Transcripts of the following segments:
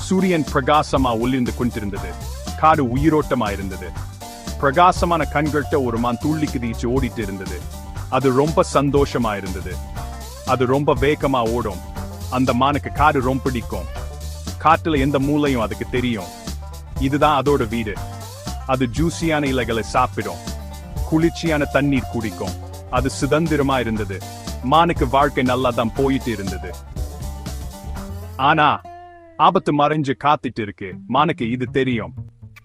சூரியன் பிரகாசமா ஒளிர்ந்து கொண்டிருந்தது. காடு உயிரோட்டமா இருந்தது. பிரகாசமான கண்கள்கிட்ட ஒரு மான் துள்ளி குதிச்சு ஓடிட்டு இருந்தது. அது ரொம்ப சந்தோஷமா இருந்தது. அது ரொம்ப வேகமா ஓடும். அந்த மானுக்கு காடு ரொம்ப பிடிக்கும். காட்டுல எந்த மூலையும் அதுக்கு தெரியும். இதுதான் அதோட வீடு. அது ஜூசியான இலைகளை சாப்பிடும். குளிர்ச்சியான தண்ணீர் குடிக்கும். அது சுதந்திரமா இருந்தது. மானுக்கு வாழ்க்கை நல்லா தான் போயிட்டு இருந்தது. ஆனா ஆபத்து மறைஞ்சு காத்துட்டு இருக்கு. மானுக்கு இது தெரியும்.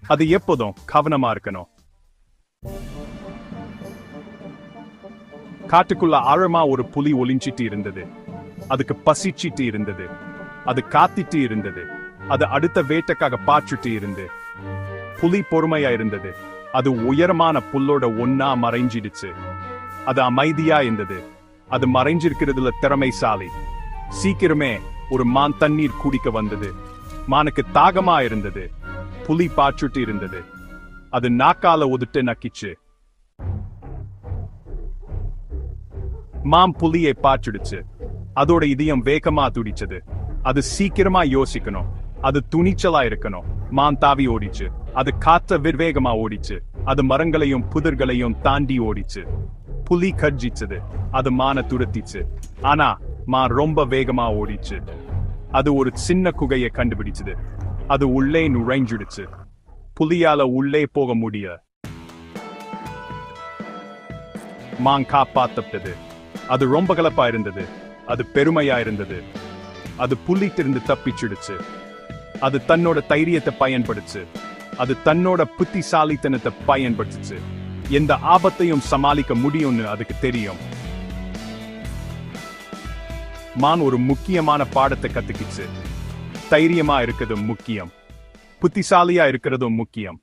அது எப்போதும் கவனமா இருக்கணும். காட்டுக்குள்ள ஆழமா ஒரு புலி ஒளிஞ்சிட்டு இருந்தது. அதுக்கு பசிச்சிட்டு இருந்தது. அது காத்திட்டு இருந்தது. அது அடுத்த வேட்டைக்காக பாய்ச்சிட்டு இருந்து. புலி பொறுமையா இருந்தது. அது உயரமான புல்லோட ஒன்னா மறைஞ்சிடுச்சு. அது அமைதியா இருந்தது. அது மறைஞ்சிருக்கிறதுல திறமைசாலி. சீக்கிரமே ஒரு மான் தண்ணீர் குடிக்க வந்தது. மானுக்கு தாகமா இருந்தது. புலி பாய்ச்சிட்டு இருந்தது. அது நாக்கால உதுட்டு நக்கிச்சு. மான் புலியை பாய்ச்சிடுச்சு. அதோட இதயம் வேகமா துடிச்சது. அது சீக்கிரமா யோசிக்கணும். அது துணிச்சலா இருக்கணும். மான் தாவி ஓடிச்சு. அது காற்ற விவேகமா ஓடிச்சு. அது மரங்களையும் புதர்களையும் தாண்டி ஓடிச்சு. புலி கர்ஜிச்சது. அது மான துரத்திச்சு. ஆனா மான் ரொம்ப வேகமா ஓடிச்சு. அது ஒரு சின்ன குகையை கண்டுபிடிச்சது. அது உள்ளே நுழைஞ்சிடுச்சு. புலியால உள்ளே போக முடியல. மான் காப்பாத்தப்பட்டது. அது ரொம்ப கலப்பா இருந்தது. அது பெருமையா இருந்தது. அது புலிட்டிருந்து தப்பிச்சிடுச்சு. அது தன்னோட தைரியத்தை பயன்படுச்சு. அது தன்னோட புத்திசாலித்தனத்தை பயன்படுத்துச்சு. எந்த ஆபத்தையும் சமாளிக்க முடியும்னு அதுக்கு தெரியும். மான் ஒரு முக்கியமான பாடத்தை கத்துக்கிச்சு. தைரியமா இருக்கிறதும் முக்கியம். புத்திசாலியா இருக்கிறதும் முக்கியம்.